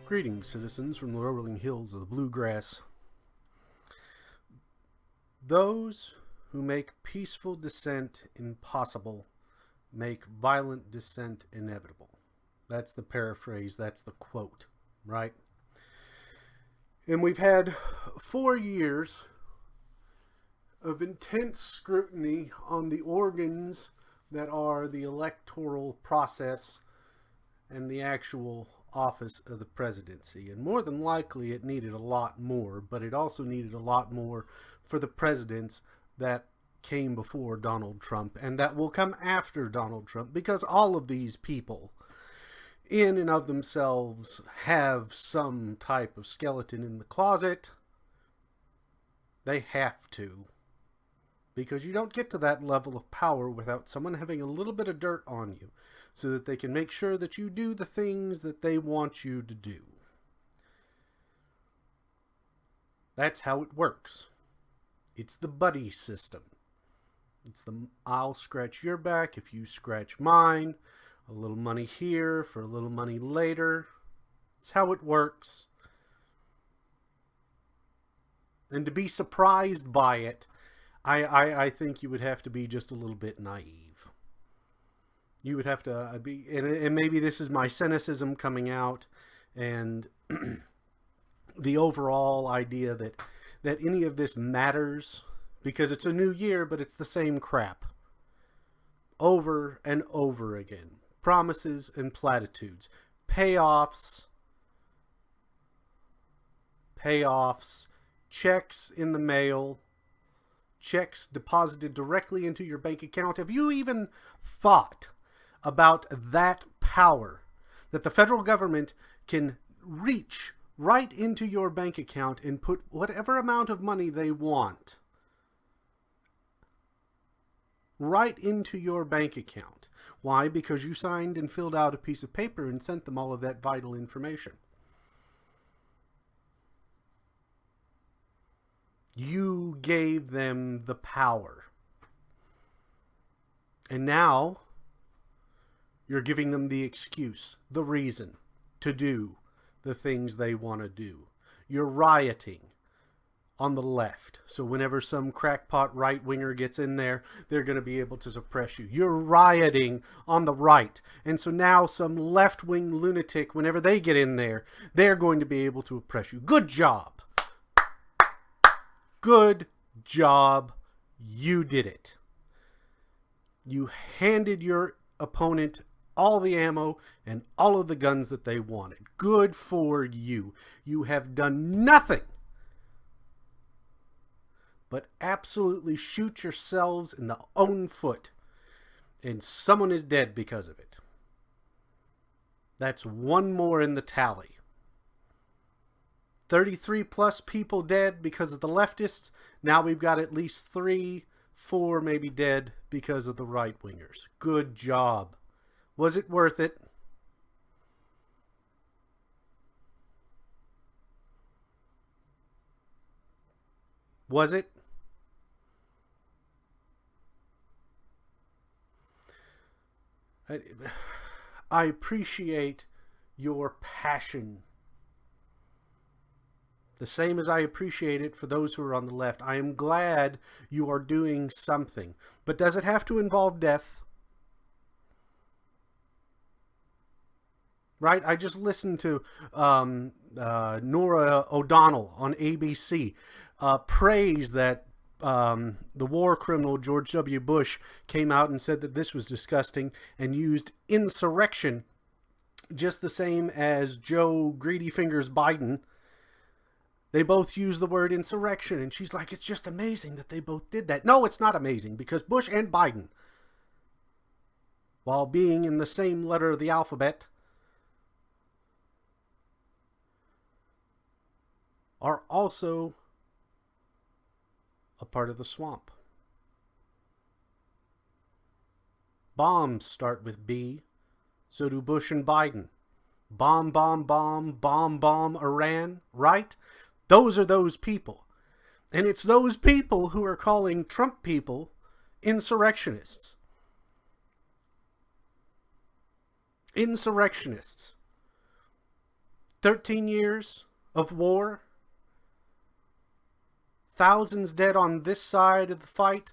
Greetings, citizens from the rolling hills of the bluegrass. Those who make peaceful dissent impossible make violent dissent inevitable. That's the paraphrase, that's the quote, right? And we've had 4 years of intense scrutiny on the organs that are the electoral process and the actual office of the presidency. And more than likely it needed a lot more, but it also needed a lot more for the presidents that came before Donald Trump and that will come after Donald Trump, because all of these people in and of themselves have some type of skeleton in the closet. They have to, because you don't get to that level of power without someone having a little bit of dirt on you so that they can make sure that you do the things that they want you to do. That's how it works. It's the buddy system. It's the I'll scratch your back if you scratch mine. A little money here for a little money later. It's how it works. And to be surprised by it, I think you would have to be just a little bit naive. You would have to be, and maybe this is my cynicism coming out, and the overall idea that any of this matters, because it's a new year, but it's the same crap over and over again. Promises and platitudes, payoffs, checks in the mail, checks deposited directly into your bank account. Have you even thought about that power that the federal government can reach right into your bank account and put whatever amount of money they want right into your bank account? Why? Because you signed and filled out a piece of paper and sent them all of that vital information. You gave them the power. And now you're giving them the excuse, the reason to do the things they want to do. You're rioting on the left. So whenever some crackpot right-winger gets in there, they're going to be able to suppress you. You're rioting on the right. And so now some left-wing lunatic, whenever they get in there, they're going to be able to oppress you. Good job. Good job. You did it. You handed your opponent all the ammo and all of the guns that they wanted. Good for you. You have done nothing but absolutely shoot yourselves in the own foot, and someone is dead because of it. That's one more in the tally. 33 plus people dead because of the leftists. Now we've got at least 3, 4 maybe dead because of the right-wingers. Good job. Was it worth it? Was it? I appreciate your passion. The same as I appreciate it for those who are on the left. I am glad you are doing something. But does it have to involve death? Right? I just listened to Nora O'Donnell on ABC praise that the war criminal George W. Bush came out and said that this was disgusting and used insurrection just the same as Joe Greedy Fingers Biden. They both use the word insurrection, and she's like, it's just amazing that they both did that. No, it's not amazing, because Bush and Biden, while being in the same letter of the alphabet, are also a part of the swamp. Bombs start with B, so do Bush and Biden. Bomb, bomb, bomb, bomb, bomb, Iran, right? Those are those people. And it's those people who are calling Trump people insurrectionists. Insurrectionists. 13 years of war. Thousands dead on this side of the fight.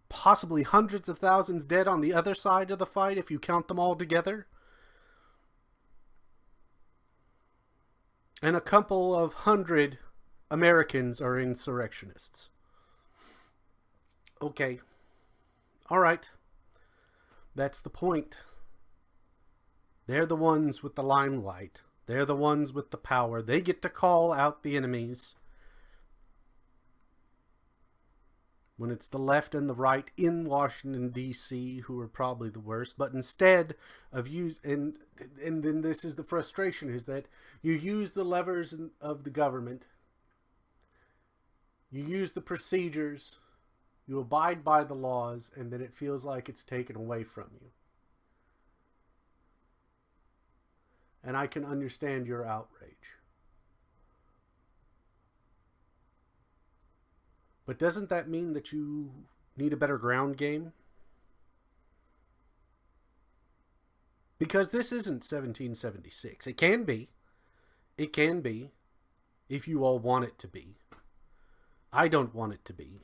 Possibly hundreds of thousands dead on the other side of the fight if you count them all together. And a couple of hundred Americans are insurrectionists. Okay. All right. That's the point. They're the ones with the limelight. They're the ones with the power. They get to call out the enemies. When it's the left and the right in Washington D.C. who are probably the worst, but instead of and then this is the frustration, is that you use the levers of the government, you use the procedures, you abide by the laws, and then it feels like it's taken away from you. And I can understand your outrage. But doesn't that mean that you need a better ground game? Because this isn't 1776. It can be. It can be. If you all want it to be. I don't want it to be.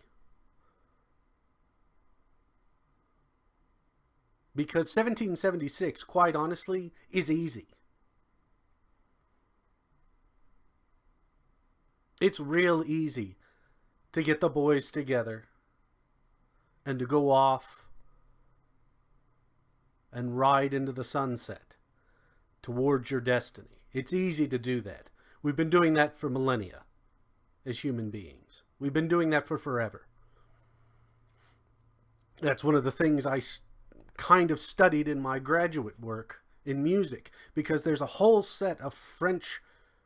Because 1776, quite honestly, is easy. It's real easy to get the boys together and to go off and ride into the sunset towards your destiny. It's easy to do that. We've been doing that for millennia as human beings. We've been doing that for forever. That's one of the things I kind of studied in my graduate work in music, because there's a whole set of French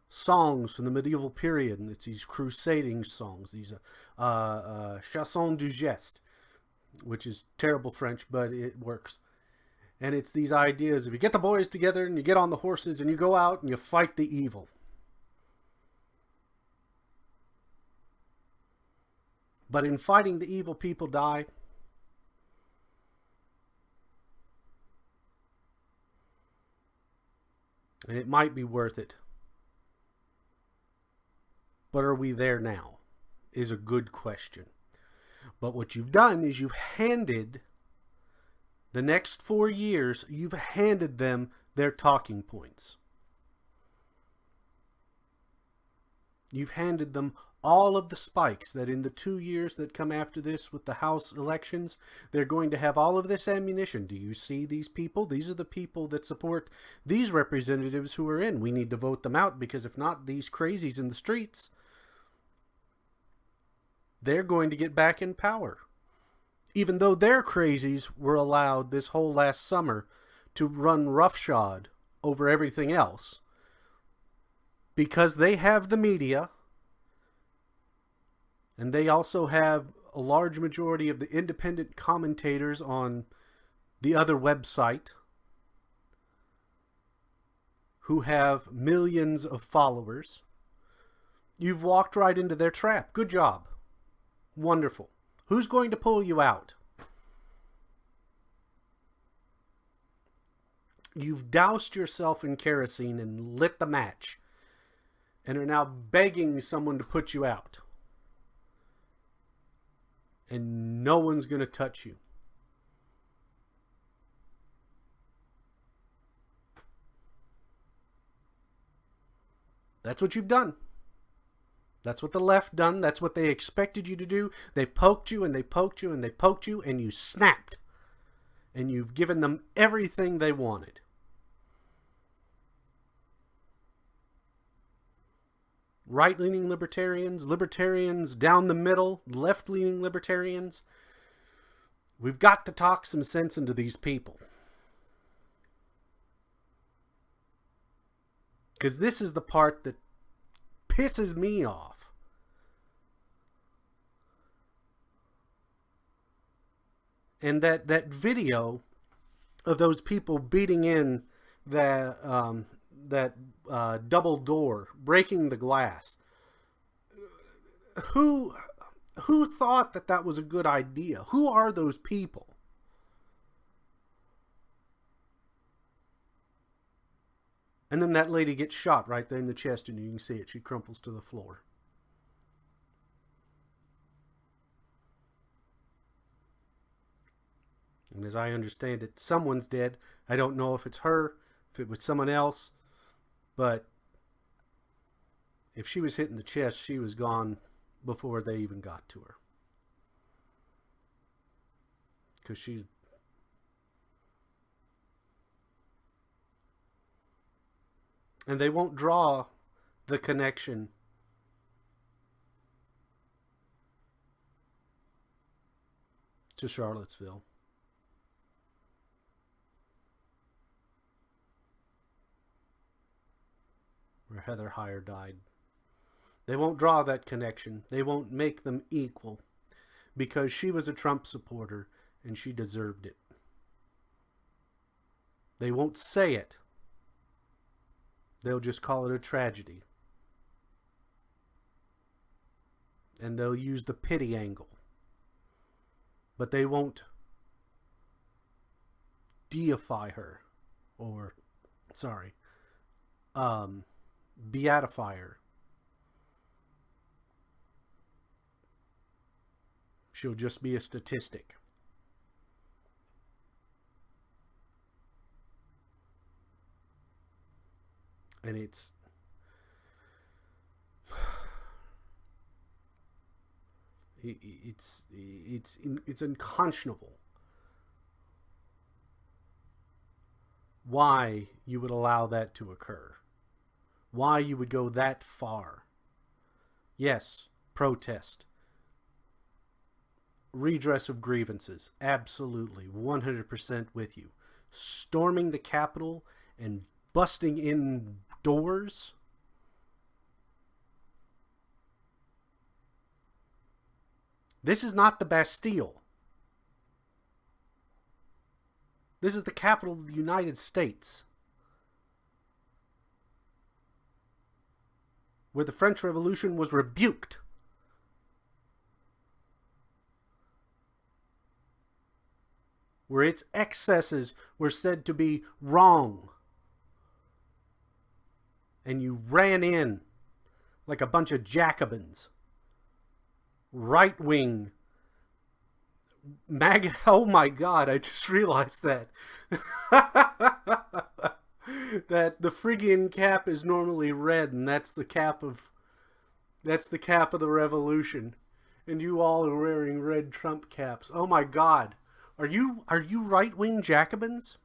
songs from the medieval period, and it's these crusading songs, these chansons du geste, which is terrible French, but it works. And it's these ideas of you get the boys together and you get on the horses and you go out and you fight the evil. But in fighting the evil, people die. And it might be worth it. But are we there now? Is a good question. But what you've done is you've handed the next 4 years, you've handed them their talking points. You've handed them all of the spikes that in the 2 years that come after this with the House elections, they're going to have all of this ammunition. Do you see these people? These are the people that support these representatives who are in. We need to vote them out, because if not, these crazies in the streets, they're going to get back in power. Even though their crazies were allowed this whole last summer to run roughshod over everything else, because they have the media, and they also have a large majority of the independent commentators on the other website who have millions of followers. You've walked right into their trap. Good job. Wonderful. Who's going to pull you out? You've doused yourself in kerosene and lit the match, and are now begging someone to put you out. And no one's going to touch you. That's what you've done. That's what the left done. That's what they expected you to do. They poked you and they poked you and they poked you, and you snapped. And you've given them everything they wanted. Right-leaning libertarians, libertarians down the middle, left-leaning libertarians. We've got to talk some sense into these people. Because this is the part that pisses me off. And that video of those people beating in that double door, breaking the glass. Who thought that was a good idea? Who are those people? And then that lady gets shot right there in the chest, and you can see it. She crumples to the floor. And as I understand it, someone's dead. I don't know if it's her, if it was someone else, but if she was hit in the chest, she was gone before they even got to her. Because she's... And they won't draw the connection to Charlottesville. Where Heather Heyer died. They won't draw that connection. They won't make them equal. Because she was a Trump supporter and she deserved it. They won't say it. They'll just call it a tragedy. And they'll use the pity angle. But they won't deify her. Or, beatify her. She'll just be a statistic. And it's unconscionable why you would allow that to occur. Why you would go that far. Yes, protest. Redress of grievances. Absolutely. 100% with you. Storming the Capitol and busting in doors. This is not the Bastille. This is the capital of the United States. Where the French Revolution was rebuked. Where its excesses were said to be wrong. And you ran in like a bunch of Jacobins. Right-wing. Oh my God, I just realized that. That the Phrygian cap is normally red, and that's the cap of the revolution. And you all are wearing red Trump caps. Oh my God. Are you right-wing Jacobins?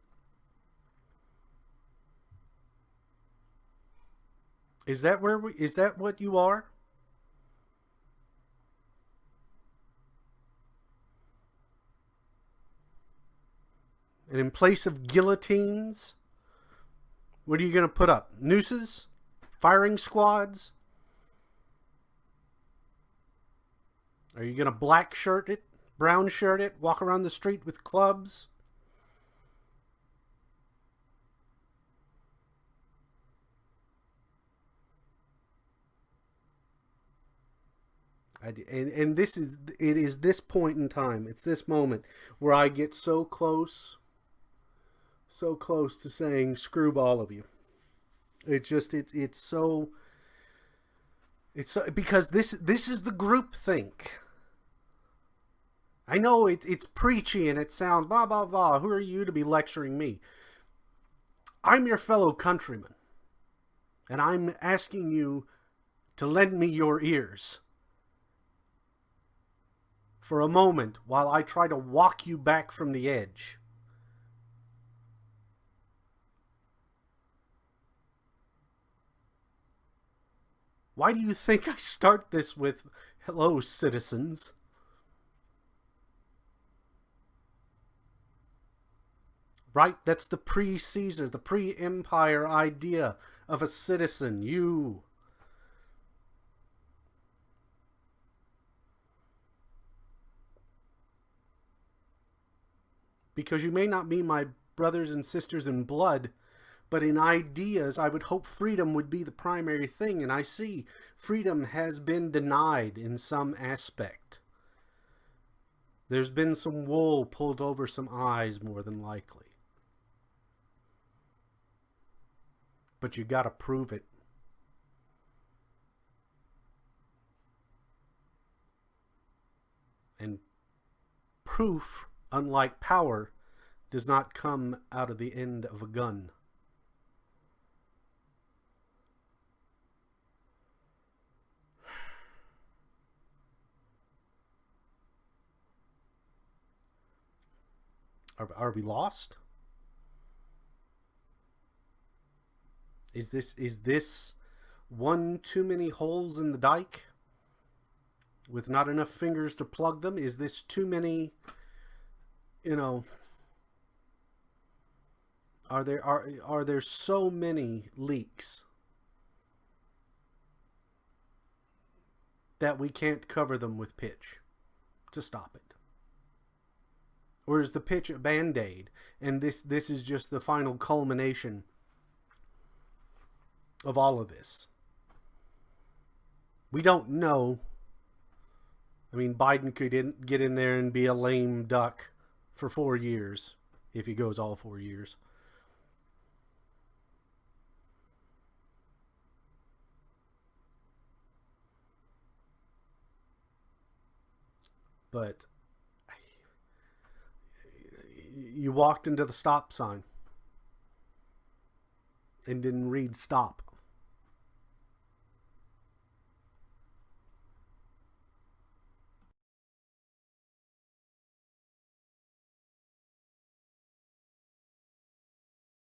Is that what you are? And in place of guillotines, what are you going to put up? Nooses? Firing squads? Are you going to black shirt it? Brown shirt it? Walk around the street with clubs? And it is this point in time, it's this moment where I get so close to saying screw all of you. It's so because this is the group think. I know it's preachy and it sounds blah blah blah. Who are you to be lecturing me? I'm your fellow countryman, and I'm asking you to lend me your ears for a moment while I try to walk you back from the edge. Why do you think I start this with, hello, citizens? Right? That's the pre-Caesar, the pre-empire idea of a citizen. You. Because you may not be my brothers and sisters in blood, but in ideas, I would hope freedom would be the primary thing. And I see freedom has been denied in some aspect. There's been some wool pulled over some eyes, more than likely. but you got to prove it. And proof, unlike power, does not come out of the end of a gun. Are we lost? Is this one too many holes in the dike with not enough fingers to plug them? Is this too many, are there so many leaks that we can't cover them with pitch to stop it? Or is the pitch a band-aid and this is just the final culmination of all of this? We don't know. I mean, Biden could get in there and be a lame duck for 4 years if he goes all 4 years. But you walked into the stop sign and didn't read stop.